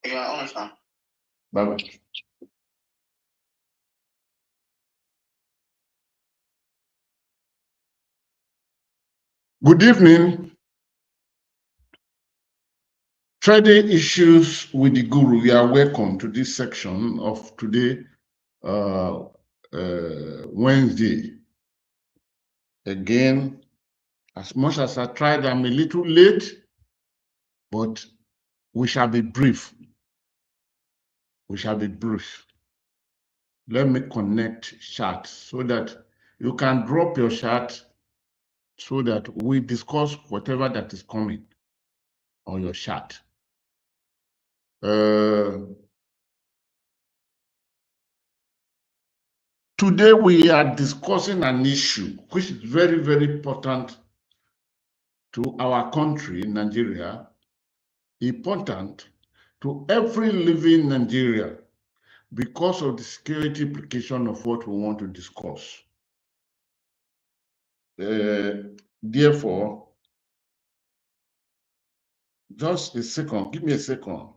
Yeah, I understand. Bye-bye. Good evening. Trading issues with the guru. You are welcome to this section of today, Wednesday. Again, as much as I tried, I'm a little late, but we shall be brief. We shall be brief. Let me connect chat so that you can drop your chat so that we discuss whatever that is coming on your chat. Today we are discussing an issue which is very, very important to our country, Nigeria, important to every living Nigeria because of the security implication of what we want to discuss. Therefore, just a second, give me a second.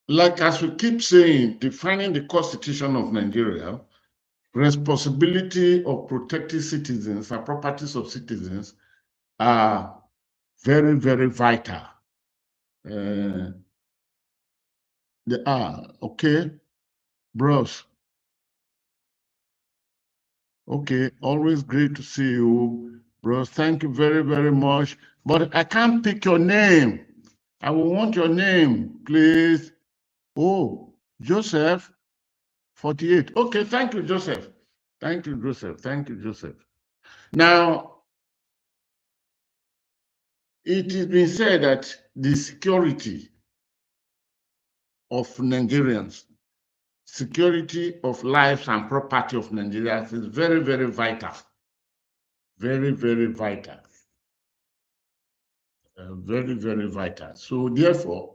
Like as we keep saying, defining the Constitution of Nigeria, responsibility of protecting citizens and properties of citizens are very, very vital. They are, okay, bros. Okay, always great to see you, bros. Thank you very, very much. But I can't pick your name. I will want your name, please. Oh, Joseph, 48. Okay, thank you, Joseph. Thank you, Joseph. Thank you, Joseph. Now, it has been said that the security of Nigerians, security of lives and property of Nigerians is very, very vital. Very, very vital. Very, very vital. So therefore,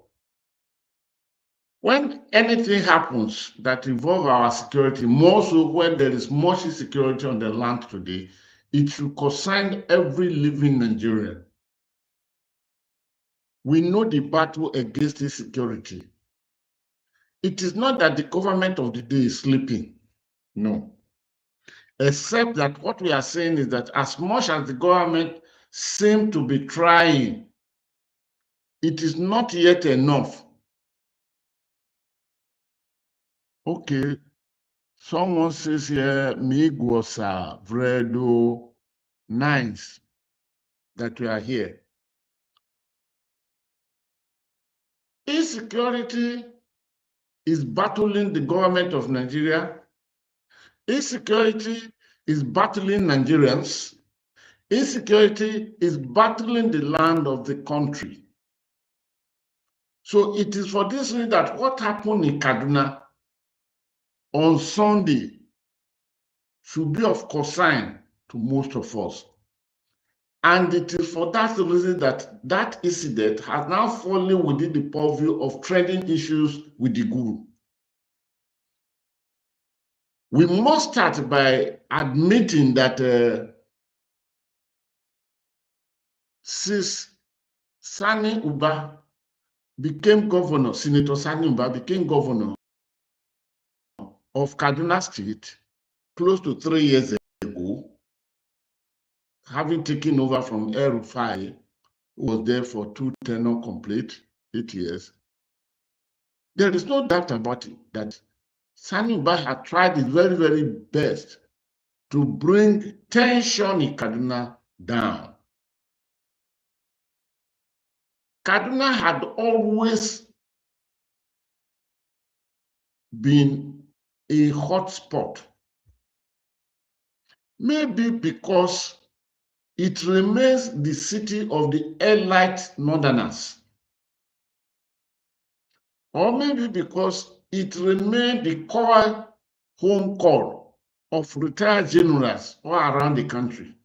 when anything happens that involves our security, more so when there is much insecurity on the land today, it should concern every living Nigerian. We know the battle against insecurity. It is not that the government of the day is sleeping, no. Except that what we are saying is that as much as the government seems to be trying, it is not yet enough. Okay, someone says here, Miguosa, Vredo, nice that we are here. Insecurity is battling the government of Nigeria. Insecurity is battling Nigerians. Insecurity is battling the land of the country. So it is for this reason that what happened in Kaduna on Sunday should be of concern to most of us. And it is for that reason that that incident has now fallen within the purview of trending issues with the guru. We must start by admitting that since Sani Uba became governor, Senator Sani Uba became governor of Kaduna State close to 3 years ago, having taken over from El-Rufai, who was there for 2 tenure complete, 8 years. There is no doubt about it that Sani Uba had tried his very, very best to bring tension in Kaduna down. Kaduna had always been a hot spot. Maybe because it remains the city of the elite northerners. Or maybe because it remained the core home core of retired generals all around the country.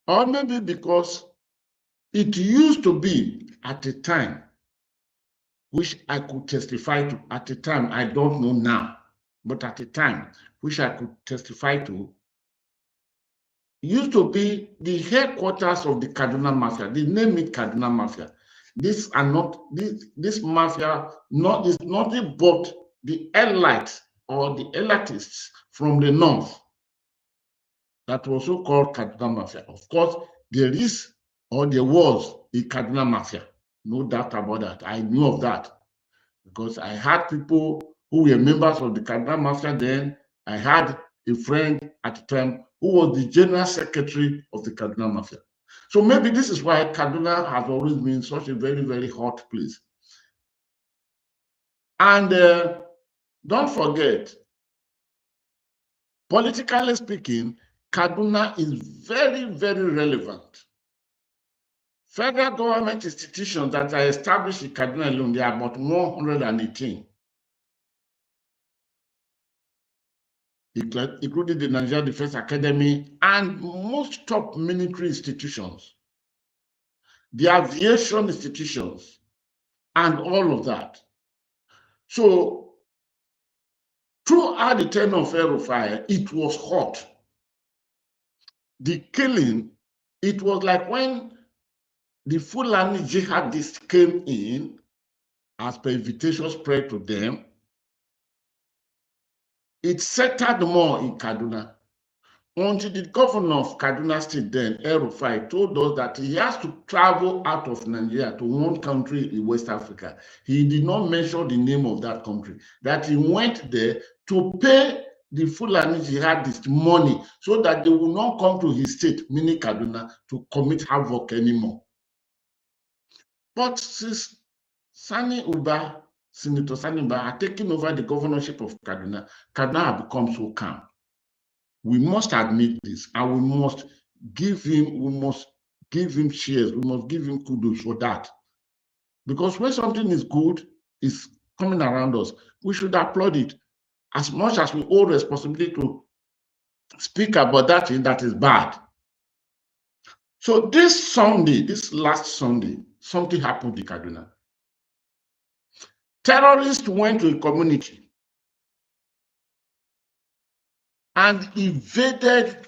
Or maybe because It used to be at a time, which I could testify to at the time, I don't know now, but at the time, which I could testify to, used to be the headquarters of the Kaduna Mafia. They name it Kaduna Mafia. These are not, this mafia is nothing but the elites or the elitists from the north that was also called Kaduna Mafia. Of course, there is or there was a Kaduna Mafia. No doubt about that. I knew of that because I had people who were members of the Kaduna Mafia then. I had a friend at the time who was the general secretary of the Kaduna Mafia. So maybe this is why Kaduna has always been such a very, very hot place. And don't forget, politically speaking, Kaduna is very, very relevant. Federal government institutions that are established in Kaduna alone, there are about 118. Including the Nigerian Defense Academy and most top military institutions, the aviation institutions, and all of that. So throughout the tenure of El-Rufai, it was hot. The killing, it was like when the Fulani jihadists came in, as per invitation spread to them, it settled more in Kaduna. Until the governor of Kaduna State then, El-Rufai, told us that he has to travel out of Nigeria to one country in West Africa. He did not mention the name of that country, that he went there to pay the Fulani jihadists money so that they will not come to his state, meaning Kaduna, to commit havoc anymore. But since Sani Uba, Senator Sani Uba, had taken over the governorship of Kaduna, Kaduna had become so calm. We must admit this, and we must give him shares, we must give him kudos for that. Because when something is good, is coming around us, we should applaud it. As much as we owe responsibility to speak about that thing that is bad. So this last Sunday, something happened in Kaduna. Terrorists went to a community and invaded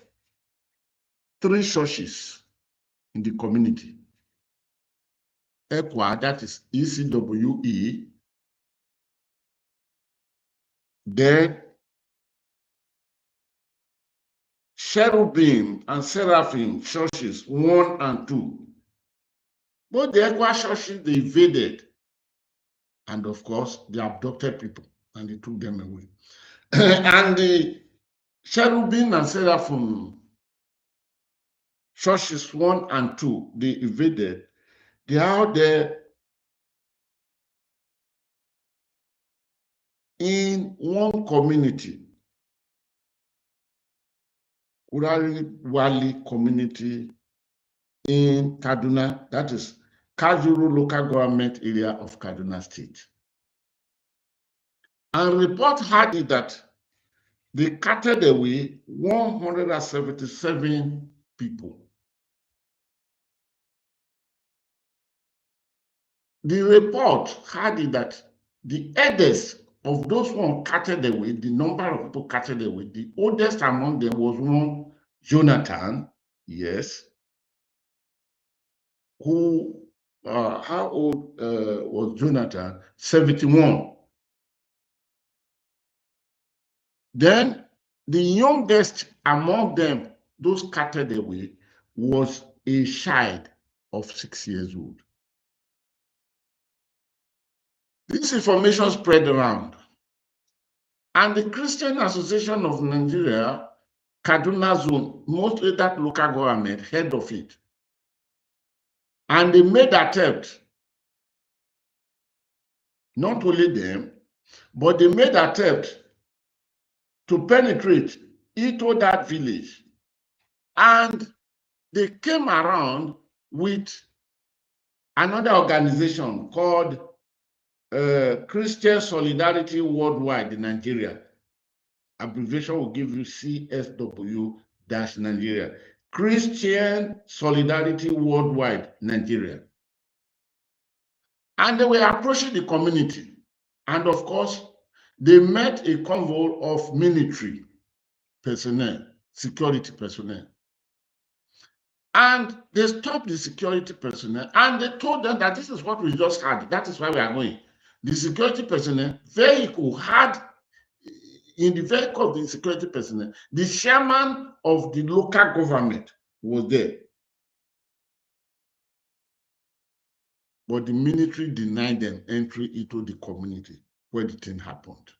3 churches in the community. ECWA, that is ECWE, then Cherubim and Seraphim churches 1 and 2. Both the ECWA churches, they invaded. And of course, they abducted people and they took them away. And the Cherubim and Seraphim churches 1 and 2, they invaded. They are out there in one community, Urari Wali community in Kaduna, that is Kajuru local government area of Kaduna State. And report had it that they carted away 177 people. The report had it that the eldest of those one carted away, the number of people carted away, the oldest among them was one Jonathan, yes, who, how old was Jonathan? 71. Then the youngest among them, those carted away, was a child of 6 years old. This information spread around. And the Christian Association of Nigeria, Kaduna Zone, mostly that local government, heard of it. And they made attempt, not only them, but they made attempt to penetrate into that village. And they came around with another organization called Christian Solidarity Worldwide in Nigeria. Abbreviation will give you CSW-Nigeria. Christian Solidarity Worldwide, Nigeria. And they were approaching the community. And of course, they met a convoy of military personnel, security personnel. And they stopped the security personnel and they told them that this is what we just had. That is why we are going. The security personnel vehicle had, in the vehicle of the security personnel, the chairman of the local government was there. But the military denied them entry into the community where the thing happened.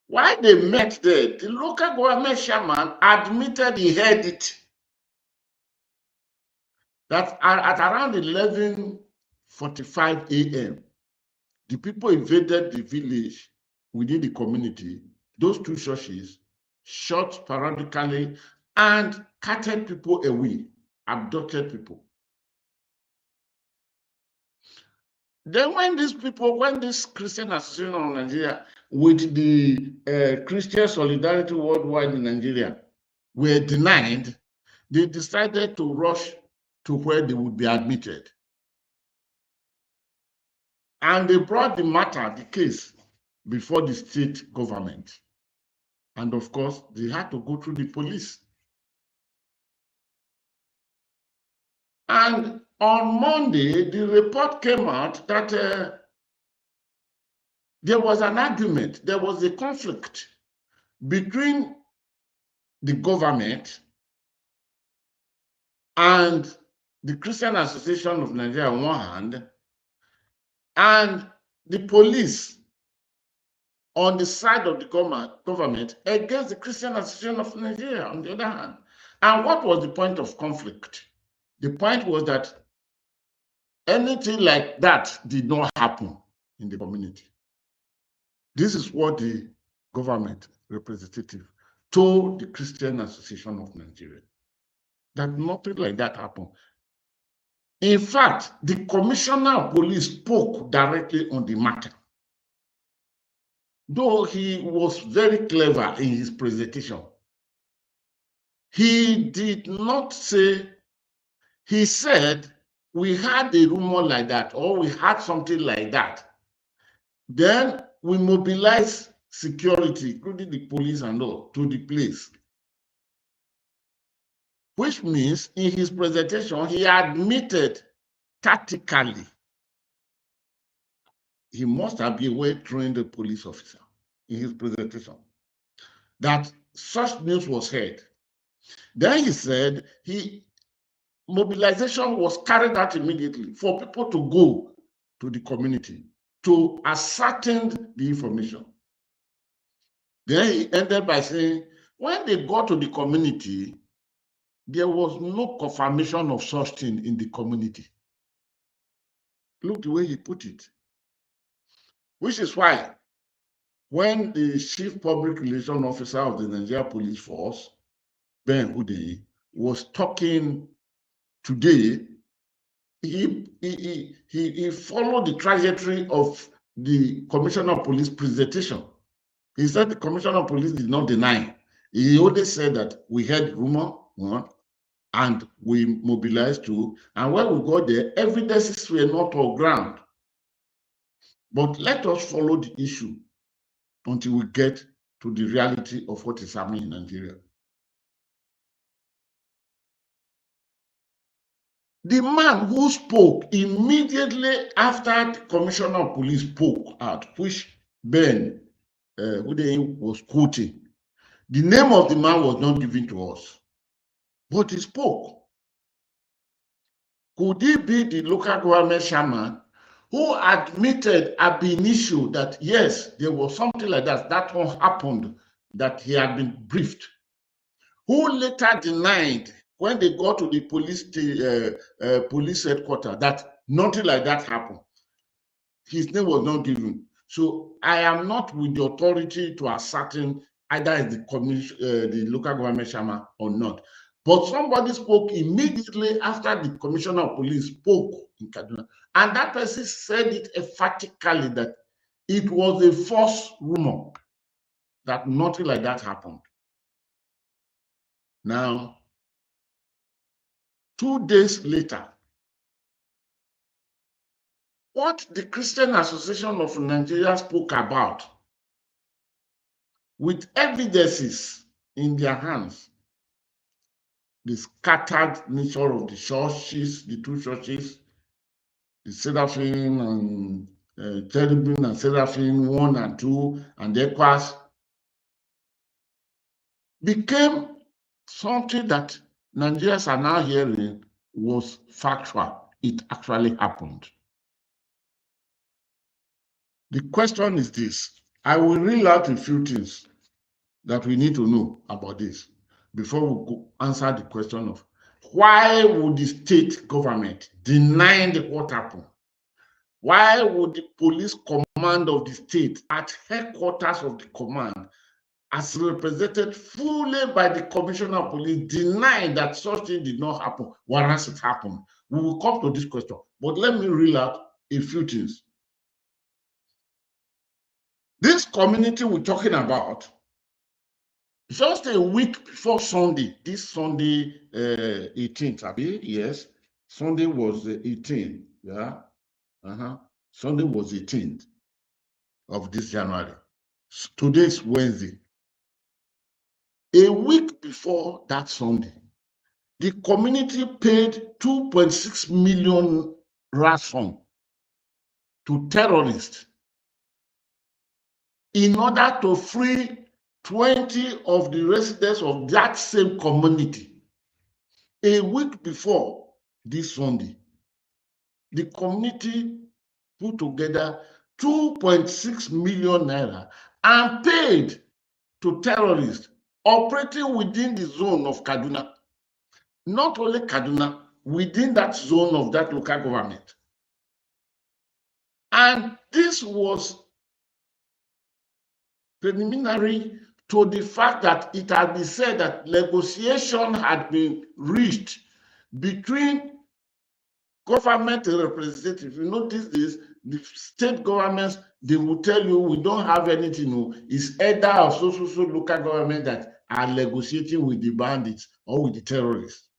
While they met there, the local government chairman admitted he heard it. That at around 11:45 a.m., the people invaded the village within the community, those two churches, shot sporadically and carted people away, abducted people. Then when this Christian Association of Nigeria with the Christian Solidarity Worldwide in Nigeria were denied, they decided to rush to where they would be admitted. And they brought the matter, the case, before the state government. And of course, they had to go through the police. And on Monday, the report came out that there was an argument, there was a conflict between the government and the Christian Association of Nigeria on one hand, and the police on the side of the government against the Christian Association of Nigeria on the other hand. And what was the point of conflict? The point was that anything like that did not happen in the community. This is what the government representative told the Christian Association of Nigeria, that nothing like that happened. In fact, the commissioner of police spoke directly on the matter. Though he was very clever in his presentation, he did not say, he said, we had a rumor like that, or we had something like that. Then we mobilized security, including the police and all, to the place. Which means in his presentation, he admitted tactically, he must have been a well-trained police officer in his presentation, that such news was heard. Then he said mobilization was carried out immediately for people to go to the community to ascertain the information. Then he ended by saying, when they got to the community, there was no confirmation of such thing in the community. Look the way he put it. Which is why when the chief public relations officer of the Nigeria Police Force, Ben Udeyi, was talking today, he followed the trajectory of the Commissioner of Police presentation. He said the Commissioner of Police did not deny. He only said that we heard rumor, one, and we mobilized two, and when we got there, evidences were not on ground. But let us follow the issue until we get to the reality of what is happening in Nigeria. The man who spoke immediately after the Commissioner of Police spoke out, which Ben Udeyi was quoting, the name of the man was not given to us, but he spoke. Could it be the local government chairman who admitted ab initio that yes, there was something like that one happened, that he had been briefed, who later denied when they got to the police headquarters that nothing like that happened? His name was not given. So I am not with the authority to ascertain either as the local government chairman or not. But somebody spoke immediately after the Commissioner of Police spoke in Kaduna, and that person said it emphatically that it was a false rumor, that nothing like that happened. Now, 2 days later, what the Christian Association of Nigeria spoke about, with evidences in their hands, the scattered nature of the churches, the 2 churches, the Seraphim and Cherubim and Seraphim 1 and 2, and the ECWAS, became something that Nigerians are now hearing was factual. It actually happened. The question is this. I will reel out a few things that we need to know about this before we go answer the question of why would the state government deny what happened? Why would the police command of the state at headquarters of the command, as represented fully by the commissioner of police, deny that such thing did not happen, whereas it happened? We will come to this question, but let me reel out a few things. This community we're talking about, just a week before Sunday, this Sunday 18th, Abi, yes, Sunday was the 18th, yeah, Sunday was 18th of this January. Today is Wednesday. A week before that Sunday, the community paid 2.6 million ransom to terrorists in order to free 20 of the residents of that same community. A week before this Sunday, the community put together 2.6 million naira and paid to terrorists operating within the zone of Kaduna. Not only Kaduna, within that zone of that local government. And this was preliminary to the fact that it had been said that negotiation had been reached between government representatives. You know, these days, the state governments, they will tell you, we don't have anything. No. It's either of so local government that are negotiating with the bandits or with the terrorists.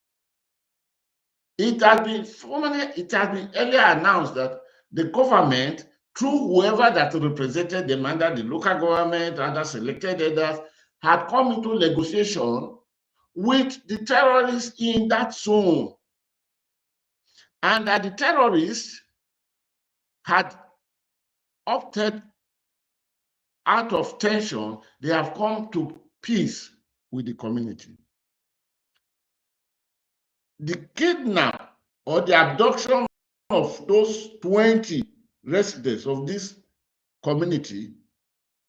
It has been earlier announced that the government, through whoever that represented them under the local government, other selected leaders, had come into negotiation with the terrorists in that zone. And that the terrorists had opted out of tension, they have come to peace with the community. The kidnap or the abduction of those 20 residents of this community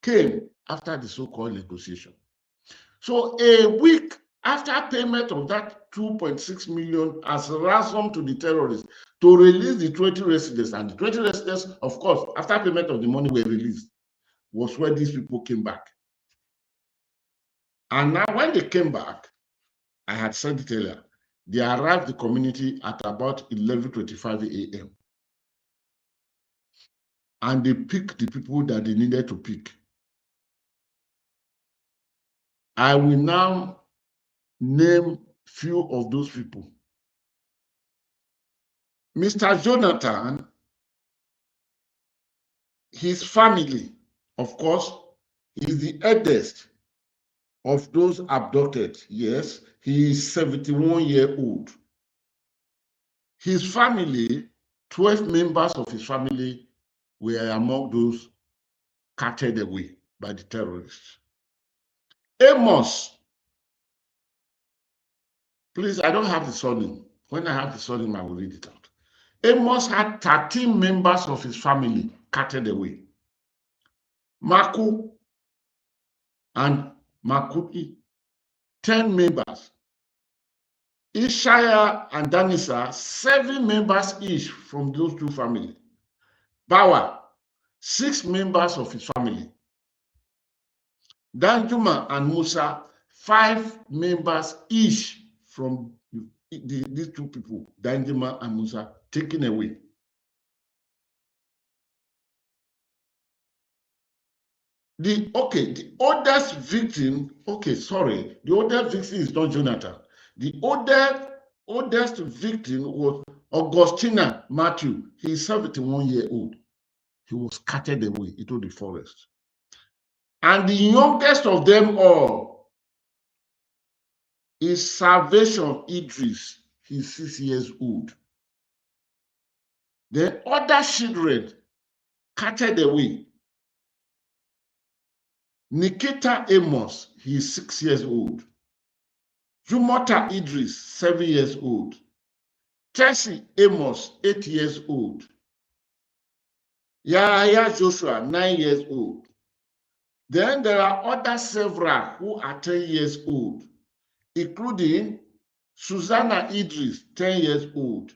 came after the so-called negotiation. So a week after payment of that 2.6 million as ransom to the terrorists to release the 20 residents, and the 20 residents, of course, after payment of the money were released, was where these people came back. And now when they came back, I had said it earlier, they arrived the community at about 11:25 a.m. And they picked the people that they needed to pick. I will now name few of those people. Mr. Jonathan, his family, of course, is the eldest of those abducted. Yes, he is 71-year-old. His family, 12 members of his family were among those carted away by the terrorists. Amos, please, I don't have the surname. When I have the surname, I will read it out. Amos had 13 members of his family carted away. Maku and Makuti, 10 members. Ishaya and Danisa, 7 members each from those two families. Bawa, 6 members of his family. Danjuma and Musa, 5 members each from these two people, Danjuma and Musa, taken away. The oldest victim, the oldest victim is not Jonathan. The oldest victim was Augustina Matthew. He's 71-year-old. He was carted away into the forest. And the youngest of them all is Salvation Idris. He's 6 years old. The other children carted away. Nikita Amos, he is 6 years old. Jumota Idris, 7 years old. Tessie Amos, 8 years old. Yahya Joshua, 9 years old. Then there are other several who are 10 years old, including Susanna Idris, 10 years old.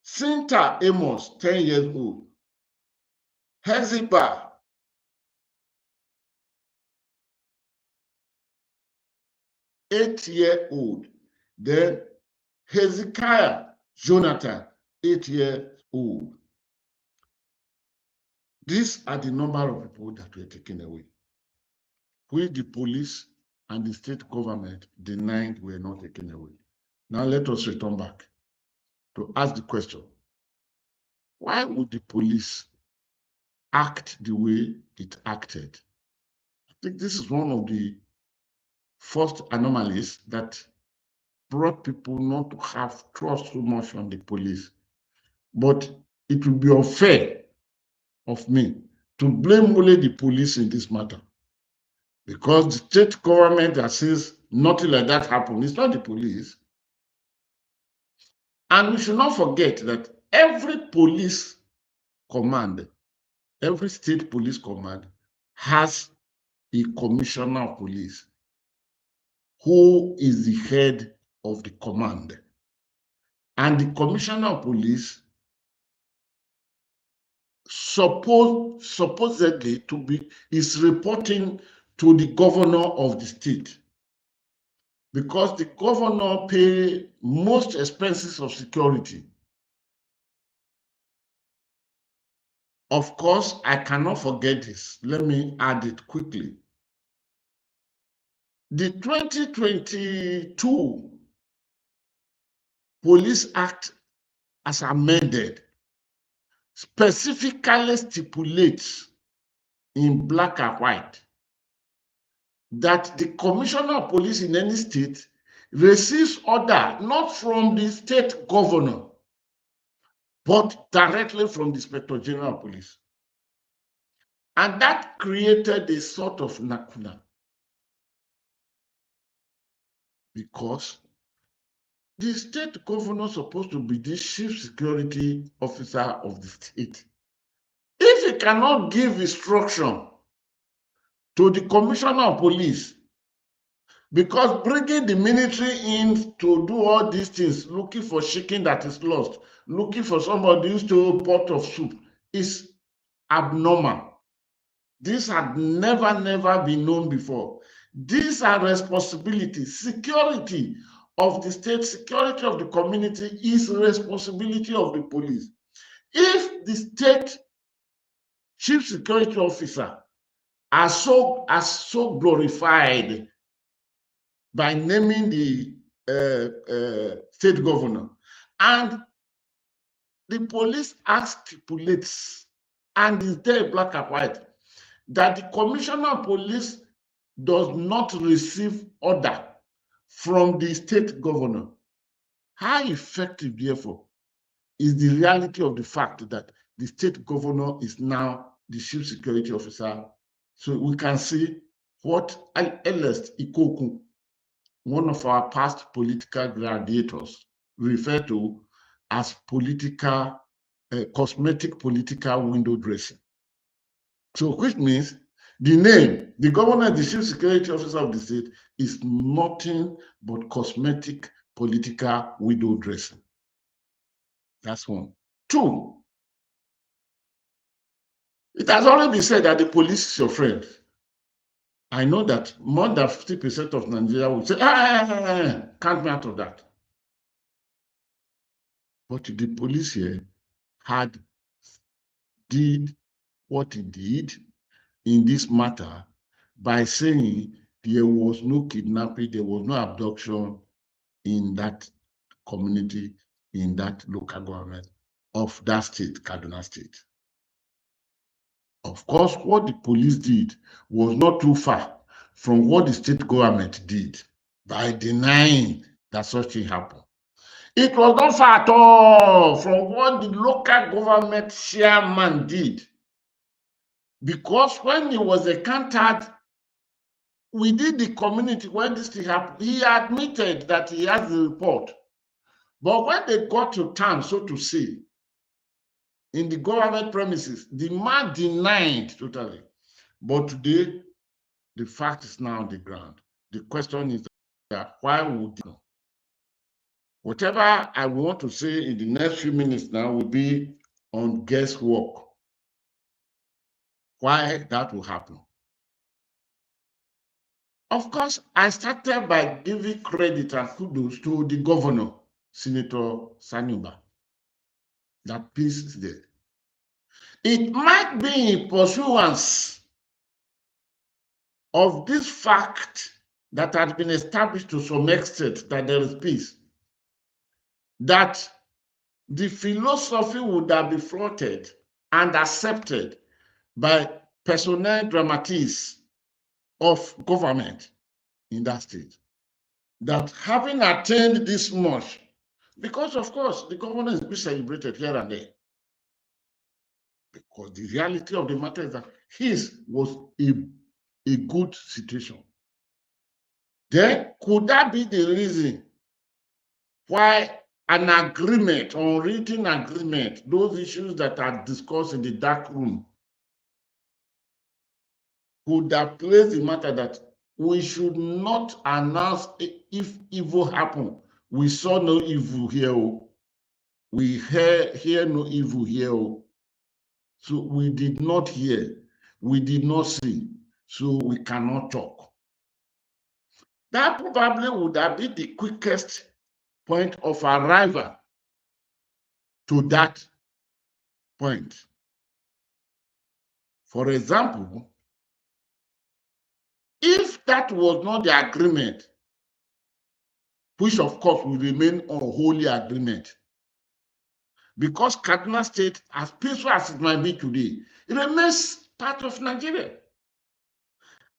Cynthia Amos, 10 years old. Hezekiah, 8-year-old. Then Hezekiah Jonathan, 8 years old. These are the number of people that were taken away, which the police and the state government denied were not taken away. Now let us return back to ask the question, why would the police act the way it acted? I think this is one of the first anomalies that brought people not to have trust so much on the police. But it would be unfair of me to blame only the police in this matter, because the state government that says nothing like that happened, it's not the police. And we should not forget that every police command, every state police command has a commissioner of police who is the head of the command. And the commissioner of police supposedly is reporting to the governor of the state, because the governor pays most expenses of security. Of course, I cannot forget this. Let me add it quickly. The 2022 Police Act, as amended, specifically stipulates in black and white that the commissioner of police in any state receives order not from the state governor, but directly from the Inspector General of Police. And that created a sort of lacuna, because the state governor is supposed to be the chief security officer of the state. If he cannot give instruction to the commissioner of police, because bringing the military in to do all these things, looking for chicken that is lost, looking for somebody who's to a pot of soup, is abnormal. This had never been known before. These are responsibilities. Security of the state, security of the community is responsibility of the police. If the state chief security officer are so glorified by naming the state governor, and the Police Act stipulates, and is there black and white, that the commissioner of police does not receive order from the state governor, how effective, therefore, is the reality of the fact that the state governor is now the chief security officer? So we can see what Ernest Ikoku, one of our past political gladiators, referred to as political, cosmetic political window dressing. So which means the name, the governor, the chief security officer of the state, is nothing but cosmetic political window dressing. That's one. Two, it has already been said that the police is your friend. I know that more than 50% of Nigeria will say, count me out of that. But the police here did what it did in this matter by saying there was no kidnapping, there was no abduction in that community, in that local government of that state, Kaduna State. Of course, what the police did was not too far from what the state government did by denying that such thing happened. It was not far at all from what the local government chairman did. Because when he was encountered within the community when this thing happened, he admitted that he has the report. But when they got to town, so to say, in the government premises, the man denied totally. But today, the fact is now on the ground. The question is that why would you? Whatever I want to say in the next few minutes now will be on guesswork. Why that will happen. Of course, I started by giving credit and kudos to the governor, Senator Sani Uba. That piece is there. It might be in pursuance of this fact that has been established to some extent that there is peace, that the philosophy would have been floated and accepted by personnel dramatists of government in that state, that having attained this much, because of course the governor is being celebrated here and there, because the reality of the matter is that his was a good situation. Then could that be the reason why an agreement, unwritten agreement, those issues that are discussed in the dark room, could have placed the matter that we should not announce if evil happened? We saw no evil here. We hear no evil here. So we did not hear, we did not see, so we cannot talk. That probably would have been the quickest point of arrival to that point. For example, if that was not the agreement, which of course will remain unholy agreement, because Kaduna State, as peaceful as it might be today, it remains part of Nigeria.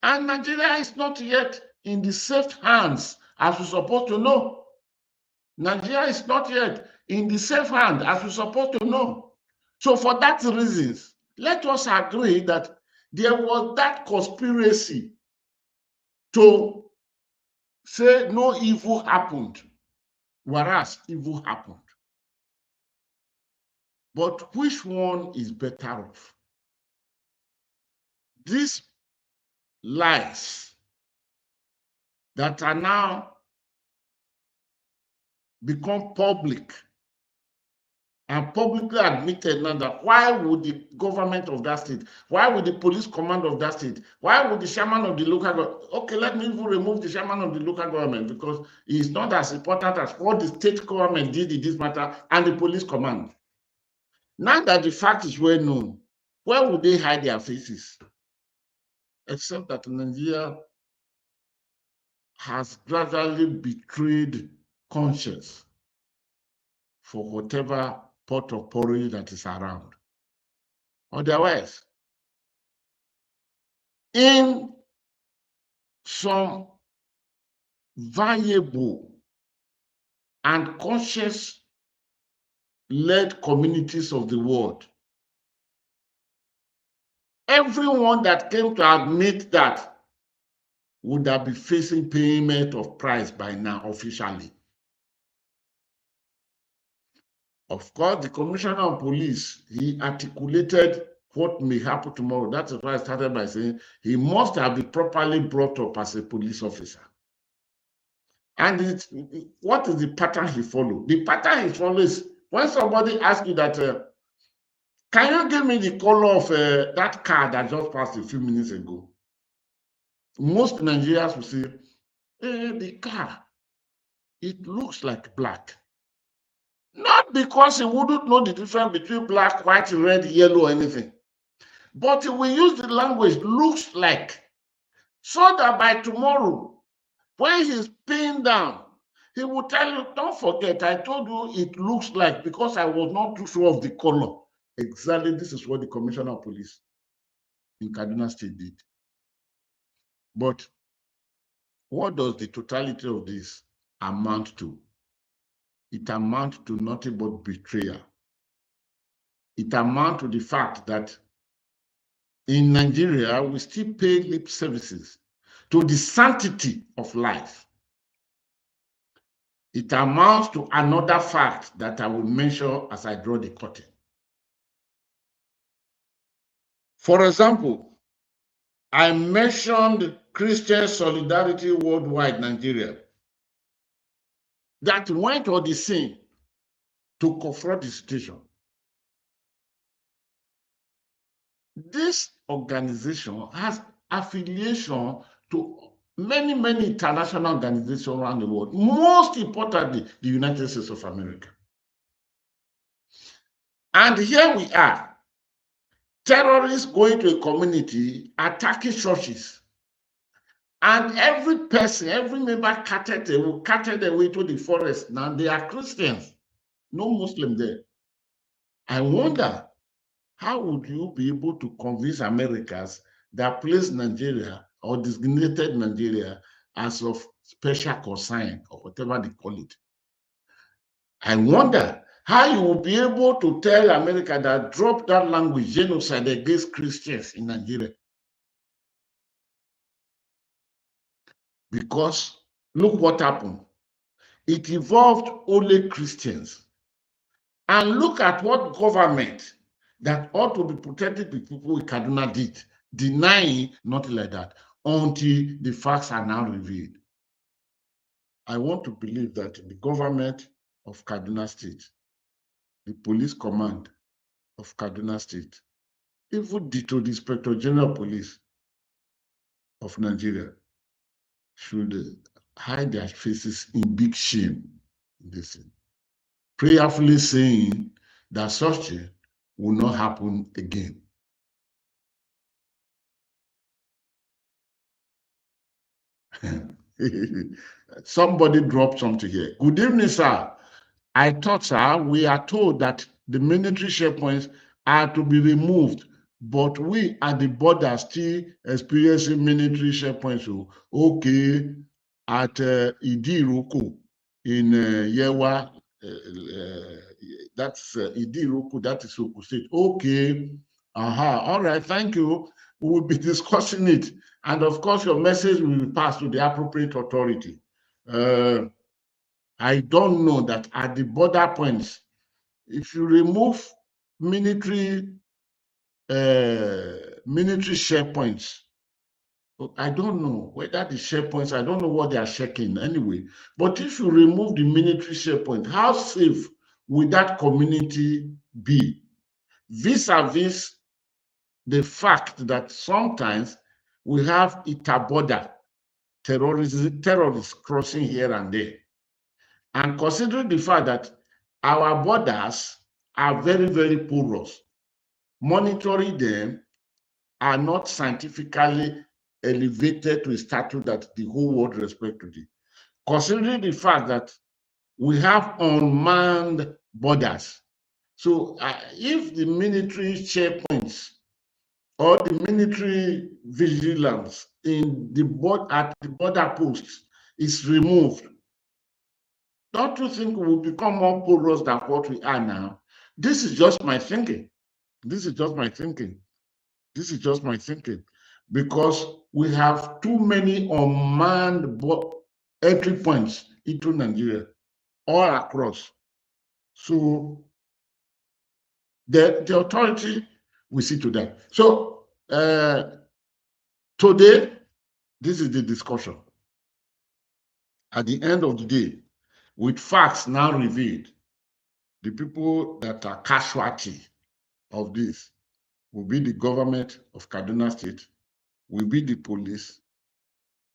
And Nigeria is not yet in the safe hands as we're supposed to know. Nigeria is not yet in the safe hand as we're supposed to know. So for that reasons, let us agree that there was that conspiracy to say no evil happened, whereas evil happened. But which one is better off? These lies that are now become public and publicly admitted now, that why would the government of that state, why would the police command of that state, why would the chairman of the local government, okay, let me even remove the chairman of the local government, because it's not as important as what the state government did in this matter and the police command. Now that the fact is well known, where would they hide their faces? Except that Nigeria has gradually betrayed conscience for whatever pot of porridge that is around. Otherwise, in some valuable and conscious-led communities of the world, everyone that came to admit that would have been facing payment of price by now officially. Of course, the commissioner of police, he articulated what may happen tomorrow. That's why I started by saying he must have been properly brought up as a police officer. And what is the pattern he followed? The pattern he follows is when somebody asks you that, can you give me the color of that car that just passed a few minutes ago? Most Nigerians will say, the car, it looks like black. Not because he wouldn't know the difference between black, white, red, yellow, anything, But we use the language looks like, so that by tomorrow, when he's pinned down, he will tell you, don't forget, I told you it looks like, because I was not too sure of the color. Exactly, this is what the Commissioner of Police in Kaduna State did. But what does the totality of this amount to? It amounts to nothing but betrayal. It amounts to the fact that in Nigeria, we still pay lip services to the sanctity of life. It amounts to another fact that I will mention as I draw the curtain. For example, I mentioned Christian Solidarity Worldwide Nigeria that went on the scene to confront the situation. This organization has affiliation to many, many international organizations around the world, most importantly, the United States of America. And here we are, terrorists going to a community, attacking churches, and every person, every member carted away to the forest. Now they are Christians, no Muslim there. I wonder, how would you be able to convince Americans that place Nigeria or designated Nigeria as of special concern or whatever they call it? I wonder how you will be able to tell America that drop that language, genocide against Christians in Nigeria. Because look what happened. It involved only Christians. And look at what government that ought to be protecting the people in Kaduna did, denying nothing like that, until the facts are now revealed. I want to believe that the government of Kaduna State, the police command of Kaduna State, even the Inspector General of Police of Nigeria should hide their faces in big shame in this thing, prayerfully saying that such thing will not happen again. Somebody dropped something here. Good evening, sir. I thought, sir, we are told that the military checkpoints are to be removed, but we at the border still experiencing military checkpoints. So, okay, at Idiruku in Yewa, that's Idiruku, that is Oku State. Okay, all right, thank you. We will be discussing it. And of course, your message will be passed to the appropriate authority. I don't know that at the border points, if you remove military checkpoints, I don't know whether the checkpoints, I don't know what they are checking anyway. But if you remove the military checkpoint, how safe will that community be? Vis-a-vis the fact that sometimes we have inter-border terrorists crossing here and there. And considering the fact that our borders are very, very porous, monitoring them are not scientifically elevated to a status that the whole world respects today. Considering the fact that we have unmanned borders, so if the military checkpoints or the military vigilance at the border posts is removed, don't you think we will become more porous than what we are now? This is just my thinking. This is just my thinking. This is just my thinking. Because we have too many unmanned entry points into Nigeria, all across. So the authority will see to that. So today, this is the discussion. At the end of the day, with facts now revealed, the people that are casualty of this will be the government of Kaduna State, will be the police.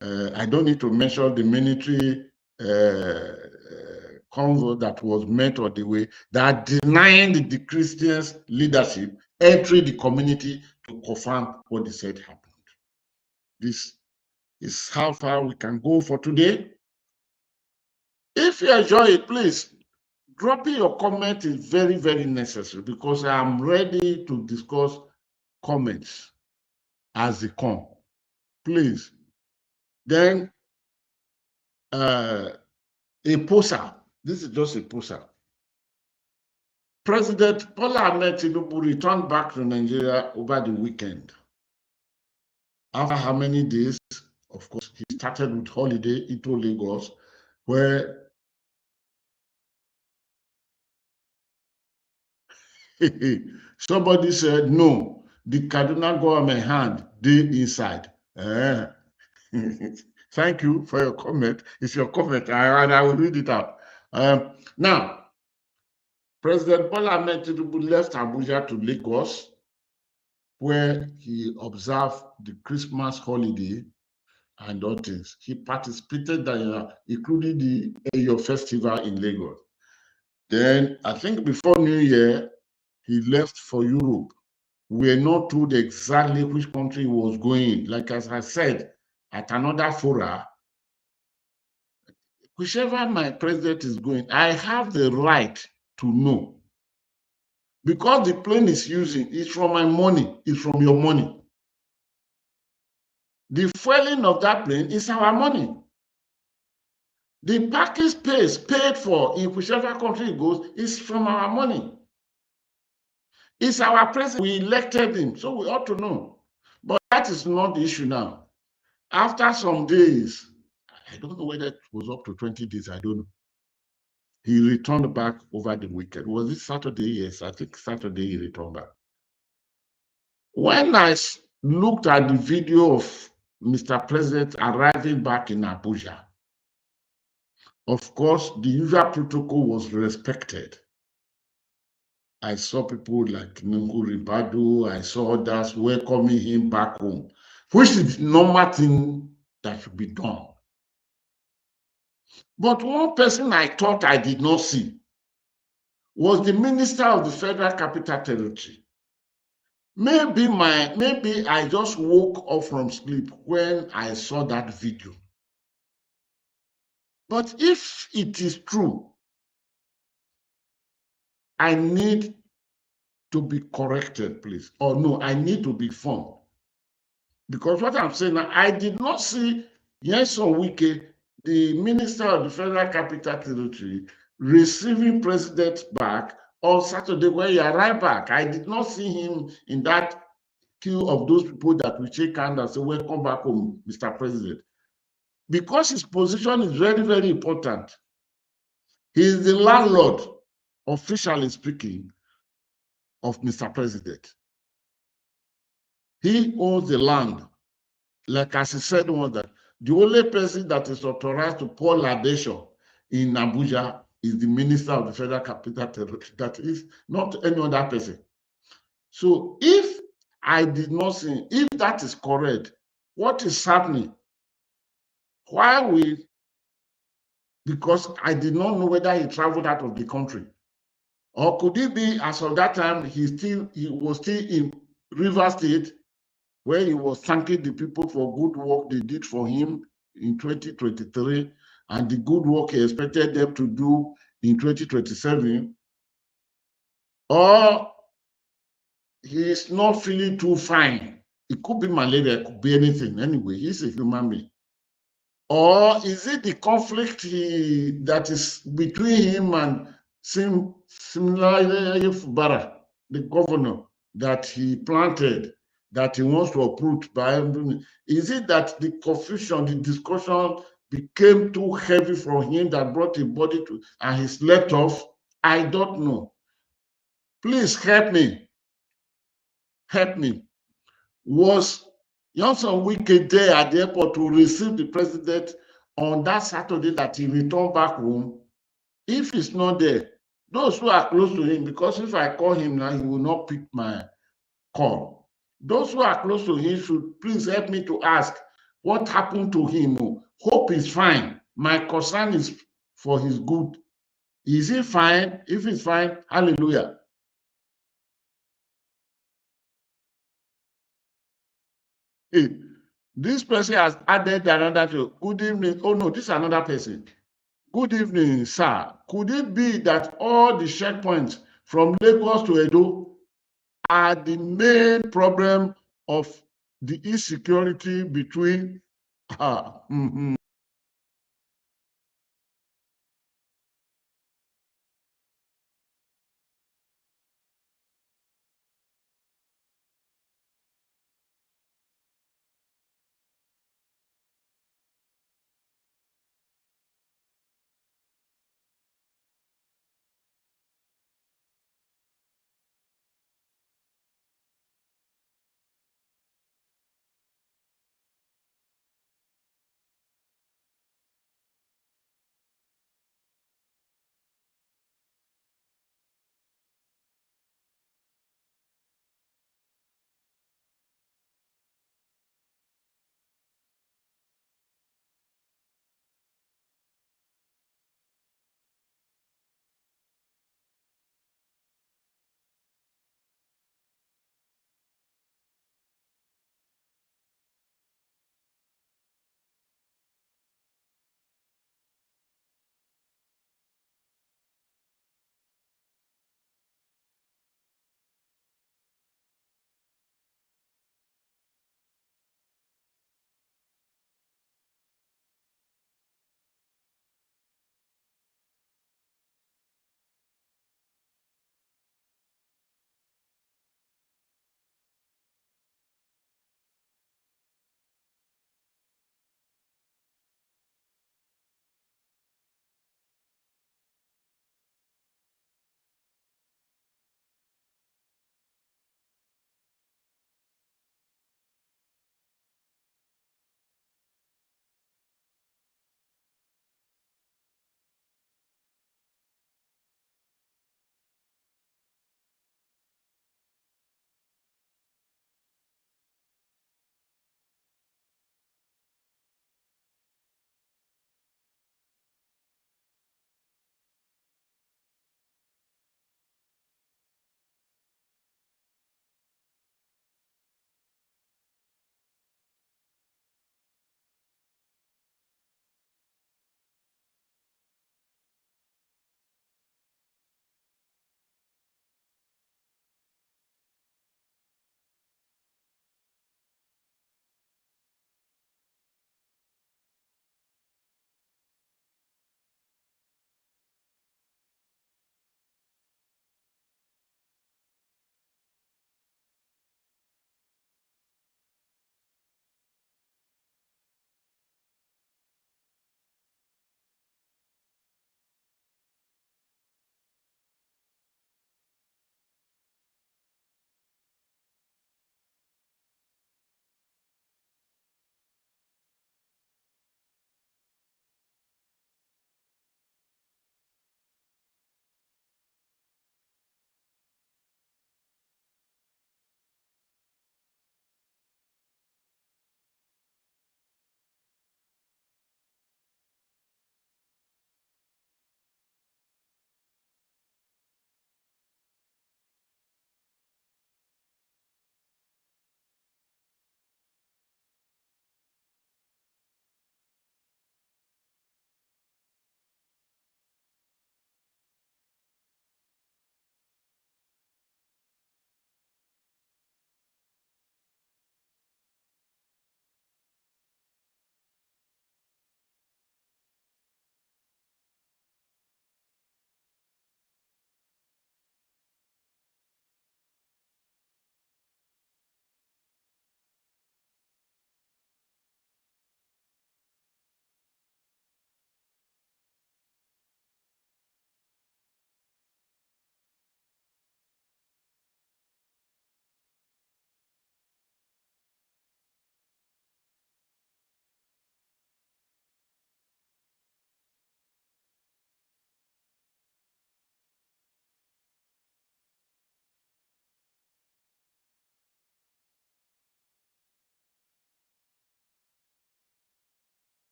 I don't need to mention the military convoy that was met on the way that denying the Christians leadership entering the community to confirm what they said happened. This is how far we can go for today. If you enjoy it, please, dropping your comment is very, very necessary, because I'm ready to discuss comments as they come. Please. Then, a poster. This is just a poster. President Bola Ahmed Tinubu returned back to Nigeria over the weekend. After how many days? Of course, he started with holiday into Lagos, where somebody said, no, the Kaduna government hand did inside. Thank you for your comment. It's your comment, and I will read it out. Now, President Bola Ahmed Tinubu left Abuja to Lagos, where he observed the Christmas holiday and other things. He participated, including the Eyo festival in Lagos. Then, I think before New Year, he left for Europe. We are not told exactly which country he was going. Like as I said, at another fora, whichever my president is going, I have the right to know. Because the plane is using, it's from my money, it's from your money. The fueling of that plane is our money. The parking space paid for in whichever country it goes is from our money. It's our president. We elected him, so we ought to know. But that is not the issue now. After some days, I don't know whether it was up to 20 days, I don't know. He returned back over the weekend. Was it Saturday? Yes, I think Saturday he returned back. When I looked at the video of Mr. President arriving back in Abuja, of course, the usual protocol was respected. I saw people like Nungu Ribadu, I saw others welcoming him back home, which is the normal thing that should be done. But one person I thought I did not see was the Minister of the Federal Capital Territory. Maybe I just woke up from sleep when I saw that video. But if it is true, I need to be corrected, please. Or no, I need to be informed. Because what I'm saying now, I did not see Nyesom Wike, the Minister of the Federal Capital Territory, receiving President back on Saturday when he arrived back. I did not see him in that queue of those people that will shake hands and say, welcome back home, Mr. President. Because his position is very, very important. He is the landlord, officially speaking, of Mr. President. He owns the land. Like as he said once, that the only person that is authorized to pour libation in Abuja is the Minister of the Federal Capital Territory. That is not any other person. So if I did not see, if that is correct, what is happening? Why because I did not know whether he traveled out of the country. Or could it be, as of that time, he was still in Rivers State, where he was thanking the people for good work they did for him in 2023 and the good work he expected them to do in 2027. Or he is not feeling too fine. It could be malaria, it could be anything. Anyway, he's a human being. Or is it the conflict that is between him and similarly Fubara, the governor that he planted, that he wants to uproot by everything? Is it that the confusion, the discussion became too heavy for him that brought his body to, and he slept off? I don't know. Please help me. Help me. Was Nyesom Wike there at the airport to receive the president on that Saturday that he returned back home? If he's not there, those who are close to him, because if I call him now, he will not pick my call. Those who are close to him should please help me to ask what happened to him. Hope he's fine. My concern is for his good. Is he fine? If he's fine, hallelujah. Hey, this person has added another to good evening. Oh no, this is another person. Good evening, sir. Could it be that all the checkpoints from Lagos to Edo are the main problem of the insecurity between